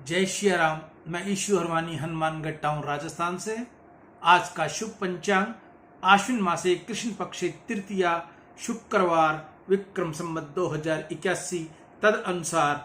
जय श्री राम। मैं issue Harwani Hanumangarh town Rajasthan से। आज का शुभ पंचांग आश्विन मासे कृष्ण पक्ष तृतीया शुक्रवार विक्रम संवत 2081 तद अनुसार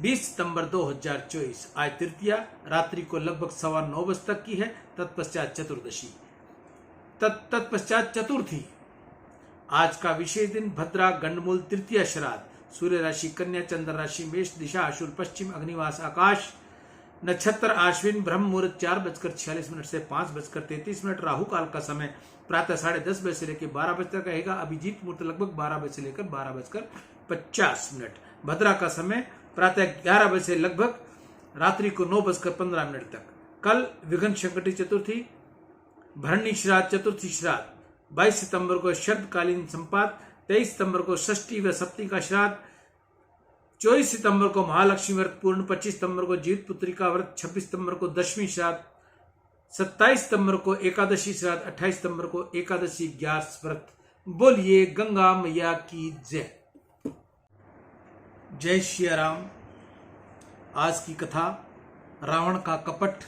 20 सितंबर 2024। आज तृतीया रात्रि को लगभग 9:15 बजे तक की है। तत्पश्चात चतुर्दशी तत्पश्चात चतुर्थी। आज का विशेष दिन भद्रा गंडमूल तृतीया श्राद्ध। सूर्य राशि कन्या, चंद्र राशि मेष, दिशा अशुल पश्चिम, अग्निवास आकाश, नक्षत्र आश्विन, ब्रह्म मुहूर्त 4:46 से 5:33। राहु काल का समय प्रातः 10:30 बजे से लेकर 12 बजे तक रहेगा। अभिजीत मुहूर्त लगभग 12 बजे से लेकर 12:50। भद्रा का समय प्रातः 11 बजे से लगभग रात्रि को 9:15 तक। कल विघ्न संकटी चतुर्थी, भरणी श्राद्ध, चतुर्थी श्राद्ध। 22 सितंबर को शरदकालीन संपात, 23 सितंबर को षष्ठी व सप्तमी का श्राद्ध, 24 सितंबर को महालक्ष्मी व्रत पूर्ण, 25 सितंबर को जीवित पुत्री का व्रत, 26 सितंबर को दशमी श्राद्ध, 27 सितंबर को एकादशी श्राद्ध, 28 सितंबर को एकादशी ग्यारस व्रत। बोलिए गंगा मैया की जय। जय श्री राम। आज की कथा रावण का कपट,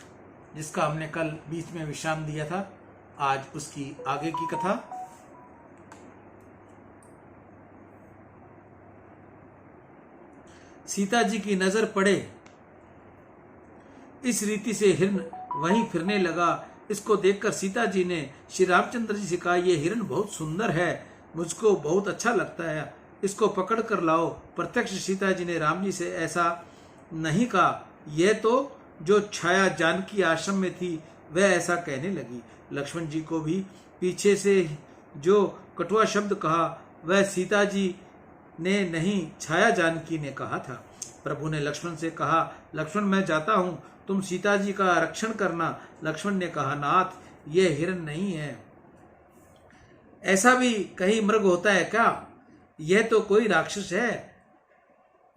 जिसका हमने कल बीच में विश्राम दिया था। आज उसकी आगे की कथा। सीता जी की नजर पड़े, इस रीति से हिरण वहीं फिरने लगा। इसको देखकर सीता जी ने श्री रामचंद्र जी से कहा, यह हिरण बहुत सुंदर है, मुझको बहुत अच्छा लगता है, इसको पकड़ कर लाओ। प्रत्यक्ष सीता जी ने राम जी से ऐसा नहीं कहा। यह तो जो छाया जानकी आश्रम में थी वह ऐसा कहने लगी। लक्ष्मण जी को भी पीछे से जो कटुआ शब्द कहा वह सीता जी ने नहीं, छाया जानकी ने कहा था। प्रभु ने लक्ष्मण से कहा, लक्ष्मण मैं जाता हूं, तुम सीता जी का रक्षण करना। लक्ष्मण ने कहा, नाथ यह हिरण नहीं है, ऐसा भी कहीं मृग होता है क्या? यह तो कोई राक्षस है।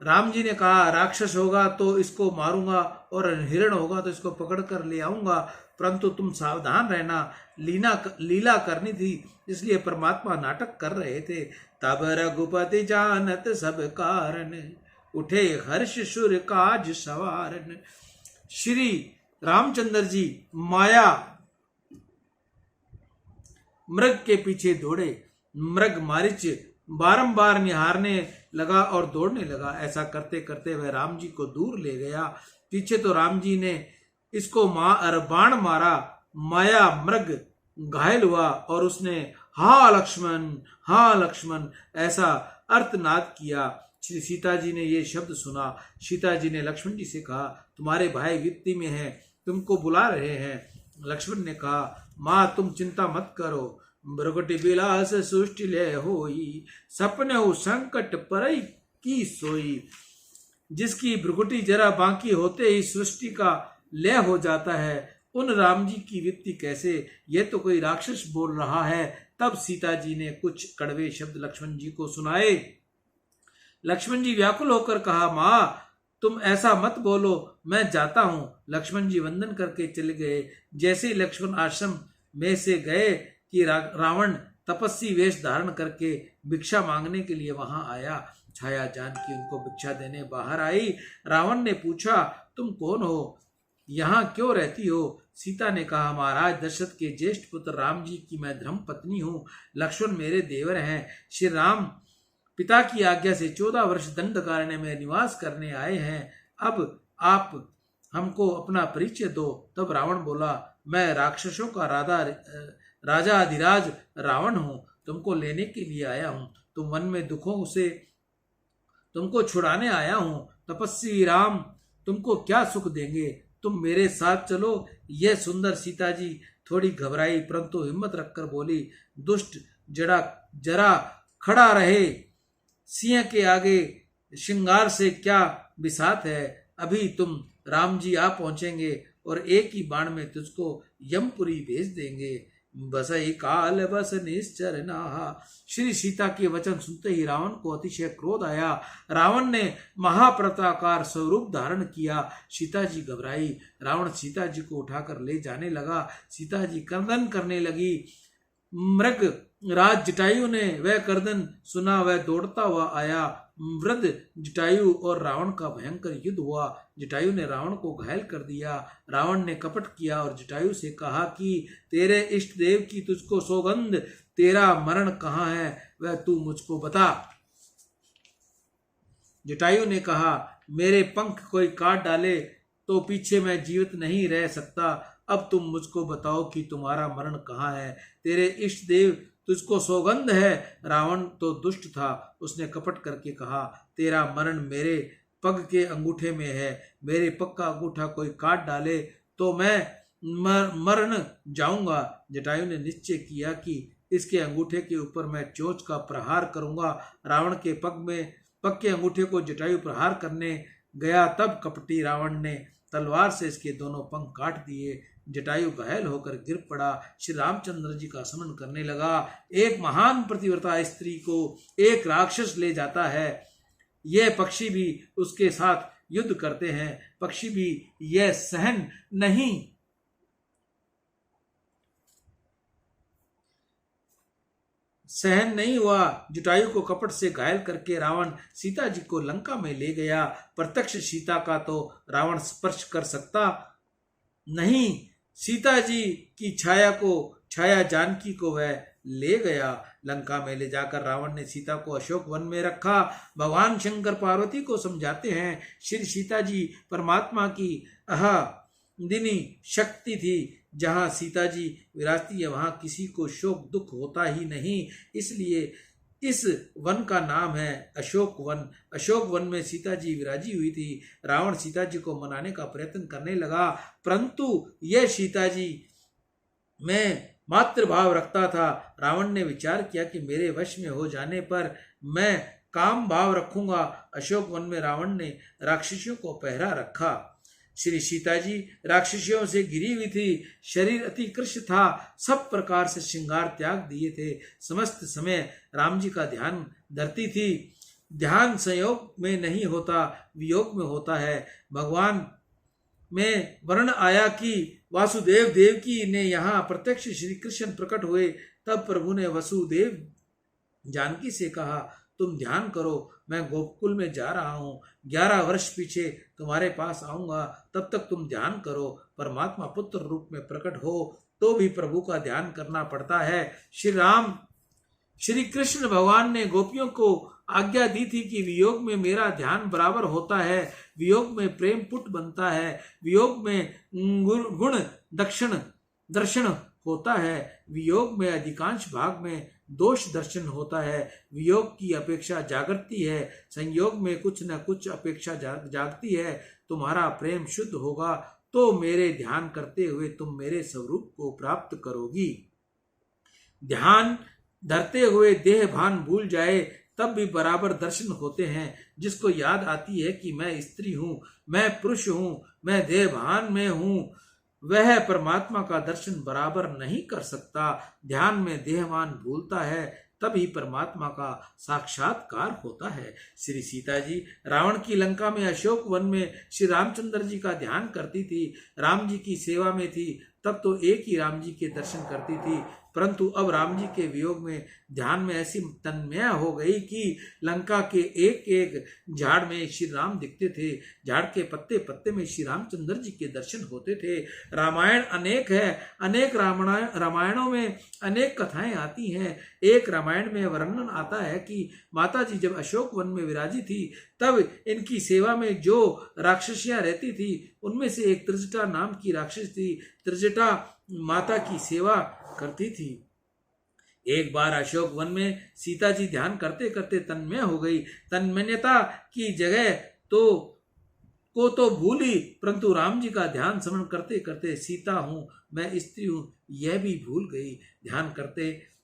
राम जी ने कहा, राक्षस होगा तो इसको मारूंगा और हिरण होगा तो इसको पकड़ कर ले आऊंगा, परंतु तुम सावधान रहना, लीला करनी थी, इसलिए परमात्मा नाटक कर रहे थे। तब रघुपति जानत सब कारण, उठे हर्ष सुर काज सवारन। श्री रामचंद्र जी माया मृग के पीछे दौड़े। मृग मारिच बारंबार निहारने लगा और दौड़ने लगा। ऐसा करते करते वह राम जी को दूर ले गया। पीछे तो राम जी ने इसको बाण मारा। माया मृग घायल हुआ और उसने हा लक्ष्मण ऐसा अर्थनाद किया। श्री सीता जी ने ये शब्द सुना। सीता जी ने लक्ष्मण जी से कहा, तुम्हारे भाई विपत्ति में हैं, तुमको बुला रहे हैं। लक्ष्मण ने कहा, माँ तुम चिंता मत करो, भ्रुकुटि बिलास सुष्टि लय होई, सपने हो संकट परई की सोई। जिसकी भ्रुकुटि जरा बाकी होते ही सृष्टि का लय हो जाता है, उन राम जी की विपत्ति कैसे? ये तो कोई राक्षस बोल रहा है। तब सीता जी ने कुछ कड़वे शब्द लक्ष्मण जी को सुनाए। लक्ष्मण जी व्याकुल होकर कहा, माँ तुम ऐसा मत बोलो, मैं जाता हूं। लक्ष्मण जी वंदन करके चले गए। जैसे ही लक्ष्मण आश्रम में से गए कि रावण तपस्वी वेश धारण करके भिक्षा मांगने के लिए वहां आया। छाया जानकी उनको भिक्षा देने बाहर आई। रावण ने पूछा, तुम कौन हो, यहाँ क्यों रहती हो? सीता ने कहा, महाराज दशरथ के ज्येष्ठ पुत्र राम जी की मैं धर्म पत्नी हूँ। लक्ष्मण मेरे देवर हैं। श्री राम पिता की आज्ञा से 14 वर्ष दंडकारण्य में निवास करने आए हैं। अब आप हमको अपना परिचय दो। तब रावण बोला, मैं राक्षसों का राजा अधिराज रावण हूँ, तुमको लेने के लिए आया हूँ। तुम वन में दुखों से तुमको छुड़ाने आया हूँ। तपस्वी राम तुमको क्या सुख देंगे, तुम मेरे साथ चलो। यह सुंदर सीता जी थोड़ी घबराई, परंतु हिम्मत रखकर बोली, दुष्ट जरा खड़ा रहे, सिंह के आगे श्रृंगार से क्या बिसात है। अभी तुम राम जी आ पहुंचेंगे और एक ही बाण में तुझको यमपुरी भेज देंगे। बसई काल बस निश्चर नाहा। श्री सीता के वचन सुनते ही रावण को अतिशय क्रोध आया। रावण ने महाप्रताकार स्वरूप धारण किया। सीता जी घबराई। रावण सीता जी को उठाकर ले जाने लगा। सीता जी क्रंदन करने लगी। मृग राज जटायु ने वह कर्दन सुना, वह दौड़ता हुआ आया। वृद्ध जटायु और रावण का भयंकर युद्ध हुआ। जटायु ने रावण को घायल कर दिया। रावण ने कपट किया और जटायु से कहा कि तेरे इष्ट देव की तुझको सौगंध, तेरा मरण कहाँ है वह तू मुझको बता। जटायु ने कहा, मेरे पंख कोई काट डाले तो पीछे मैं जीवित नहीं रह सकता। अब तुम मुझको बताओ कि तुम्हारा मरण कहाँ है। तेरे इष्ट देव तुझको सौगंध है। रावण तो दुष्ट था, उसने कपट करके कहा, तेरा मरण मेरे पग के अंगूठे में है। मेरे पग का अंगूठा कोई काट डाले तो मैं मरण जाऊंगा। जटायु ने निश्चय किया कि इसके अंगूठे के ऊपर मैं चोंच का प्रहार करूंगा। रावण के पग के अंगूठे को जटायु प्रहार करने गया, तब कपटी रावण ने तलवार से इसके दोनों पंख काट दिए। जटायु घायल होकर गिर पड़ा। श्री रामचंद्र जी का स्मरण करने लगा। एक महान पतिव्रता स्त्री को एक राक्षस ले जाता है। यह पक्षी भी उसके साथ युद्ध करते हैं। पक्षी भी यह सहन नहीं हुआ। जटायु को कपट से घायल करके रावण सीता जी को लंका में ले गया। प्रत्यक्ष सीता का तो रावण स्पर्श कर सकता नहीं। सीता जी की छाया जानकी को वह ले गया। लंका में ले जाकर रावण ने सीता को अशोक वन में रखा। भगवान शंकर पार्वती को समझाते हैं, श्री सीता जी परमात्मा की दिनी शक्ति थी। जहाँ सीता जी विराजती है वहाँ किसी को शोक दुख होता ही नहीं, इसलिए इस वन का नाम है अशोक वन। अशोक वन में सीता जी विराजी हुई थी। रावण सीता जी को मनाने का प्रयत्न करने लगा, परंतु यह सीता जी में मातृभाव रखता था। रावण ने विचार किया कि मेरे वश में हो जाने पर मैं काम भाव रखूंगा। अशोक वन में रावण ने राक्षसियों को पहरा रखा। श्री सीता जी राक्षसियों से घिरी हुई थी। शरीर अति कृश था, सब प्रकार से श्रृंगार त्याग दिए थे। समस्त समय राम जी का ध्यान धरती थी। ध्यान संयोग में नहीं होता, वियोग में होता है। भगवान में वर्ण आया कि वासुदेव देवकी ने यहाँ प्रत्यक्ष श्री कृष्ण प्रकट हुए। तब प्रभु ने वसुदेव जानकी से कहा, तुम ध्यान करो, मैं गोकुल में जा रहा हूँ, 11 वर्ष पीछे तुम्हारे पास आऊंगा, तब तक तुम ध्यान करो। परमात्मा पुत्र रूप में प्रकट हो तो भी प्रभु का ध्यान करना पड़ता है। श्री कृष्ण भगवान ने गोपियों को आज्ञा दी थी कि वियोग में मेरा ध्यान बराबर होता है, वियोग में प्रेम पुट बनता है, वियोग में गुण दर्शन होता है, वियोग में अधिकांश भाग में दोष दर्शन होता है। वियोग की अपेक्षा जागृति है, संयोग में कुछ न कुछ अपेक्षा जागती है। तुम्हारा प्रेम शुद्ध होगा तो मेरे ध्यान करते हुए तुम मेरे स्वरूप को प्राप्त करोगी। ध्यान धरते हुए देह भान भूल जाए तब भी बराबर दर्शन होते हैं। जिसको याद आती है कि मैं स्त्री हूँ, मैं पुरुष हूँ, मैं देह भान में हूँ, वह परमात्मा का दर्शन बराबर नहीं कर सकता। ध्यान में देहमान भूलता है तभी परमात्मा का साक्षात्कार होता है। श्री सीता जी रावण की लंका में अशोक वन में श्री रामचंद्र जी का ध्यान करती थी। राम जी की सेवा में थी, तब तो एक ही राम जी के दर्शन करती थी, परंतु अब राम जी के वियोग में ध्यान में ऐसी तन्मय हो गई कि लंका के एक एक झाड़ में श्री राम दिखते थे। झाड़ के पत्ते पत्ते में श्री रामचंद्र जी के दर्शन होते थे। रामायण अनेक है, अनेक रामायणों में अनेक कथाएं आती हैं। एक रामायण में वर्णन आता है कि माता जी जब अशोक वन में विराजी थी तब इनकी सेवा में जो राक्षसियां रहती थी उनमें से एक त्रिजटा नाम की राक्षस थी। त्रिजटा माता की सेवा करती थी। एक बार अशोक वन में सीता जी ध्यान करते करते तन्मय हो गई। तन्मयता की जगह तो भूली, परंतु राम जी का ध्यान स्मरण करते करते सीता हूँ, मैं स्त्री हूँ, यह भी भूल गई। ध्यान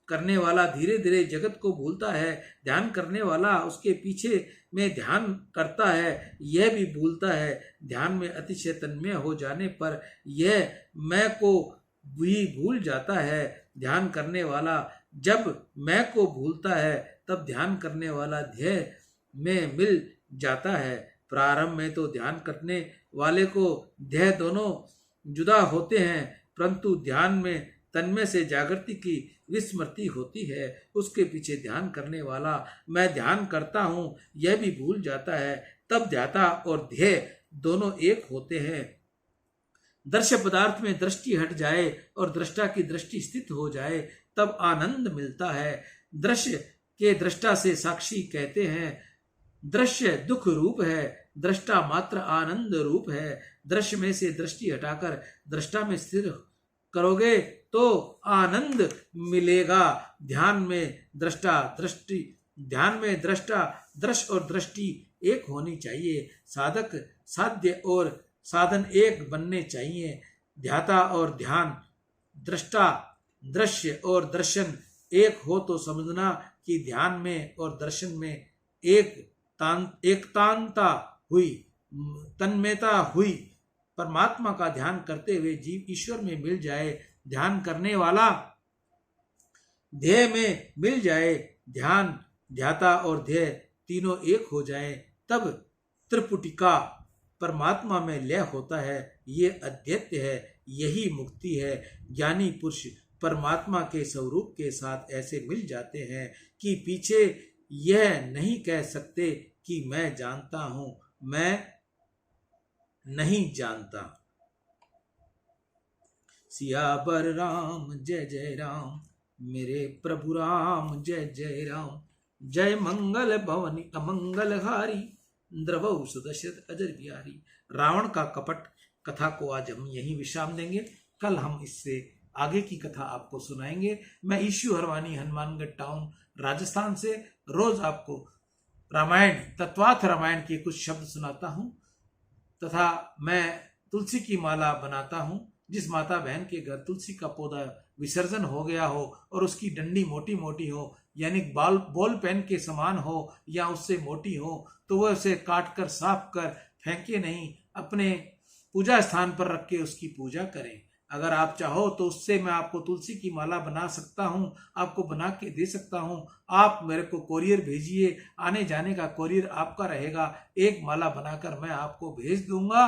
करने वाला धीरे धीरे जगत को भूलता है। ध्यान करने वाला उसके पीछे में ध्यान करता है, यह भी भूलता है। ध्यान में अतिशय तन्मय हो जाने पर यह मैं को भी भूल जाता है। ध्यान करने वाला जब मैं को भूलता है तब ध्यान करने वाला ध्येय में मिल जाता है। प्रारंभ में तो ध्यान करने वाले को ध्येय दोनों जुदा होते हैं, परंतु ध्यान में तन्मय से जागृति की विस्मृति होती है। उसके पीछे ध्यान करने वाला मैं ध्यान करता हूँ यह भी भूल जाता है। तब ध्याता और ध्येय दोनों एक होते हैं। दृश्य पदार्थ में दृष्टि हट जाए और दृष्टा की दृष्टि स्थित हो जाए तब आनंद मिलता है। दृश्य के दृष्टा से साक्षी कहते हैं। दृश्य दुख रूप है, दृष्टा मात्र आनंद रूप है। दृश्य में से दृष्टि हटाकर दृष्टा में स्थिर करोगे तो आनंद मिलेगा। ध्यान में दृष्टा दृश्य और दृष्टि एक होनी चाहिए। साधक साध्य और साधन एक बनने चाहिए। ध्याता और ध्यान, दृष्टा दृश्य और दर्शन एक हो तो समझना कि ध्यान में और दर्शन में एकतांता हुई, तन्मयता हुई। परमात्मा का ध्यान करते हुए जीव ईश्वर में मिल जाए, ध्यान करने वाला ध्येय में मिल जाए, ध्यान ध्याता और ध्येय तीनों एक हो जाए, तब त्रिपुटिका परमात्मा में लय होता है। ये अद्वैत है, यही मुक्ति है। ज्ञानी पुरुष परमात्मा के स्वरूप के साथ ऐसे मिल जाते हैं कि पीछे यह नहीं कह सकते कि मैं जानता हूं, मैं नहीं जानता। सियावर राम जय जय राम, मेरे प्रभु राम जय जय राम। जय मंगल भवनी अमंगल हारी, द्रवौ सुदशरथ अजर बिहारी। रावण का कपट कथा को आज हम यहीं विश्राम देंगे। कल हम इससे आगे की कथा आपको सुनाएंगे। मैं ईशु हरवानी, हनुमानगढ़ टाउन, राजस्थान से रोज आपको रामायण, तत्वार्थ रामायण के कुछ शब्द सुनाता हूँ तथा मैं तुलसी की माला बनाता हूँ। जिस माता बहन के घर तुलसी का पौधा विसर्जन हो गया हो और उसकी डंडी मोटी मोटी हो, यानी बॉल पेन के समान हो या उससे मोटी हो, तो वह उसे काट कर साफ कर फेंके नहीं, अपने पूजा स्थान पर रख के उसकी पूजा करें। अगर आप चाहो तो उससे मैं आपको तुलसी की माला बना सकता हूँ, आपको बना के दे सकता हूँ। आप मेरे को कोरियर भेजिए, आने जाने का कोरियर आपका रहेगा। एक माला बनाकर मैं आपको भेज दूंगा,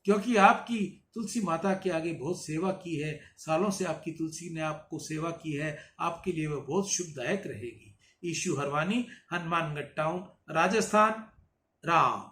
क्योंकि आपकी तुलसी माता के आगे बहुत सेवा की है। सालों से आपकी तुलसी ने आपको सेवा की है, आपके लिए वह बहुत शुभदायक रहेगी। ईशु हरवानी, हनुमानगढ़ टाउन, राजस्थान। राम।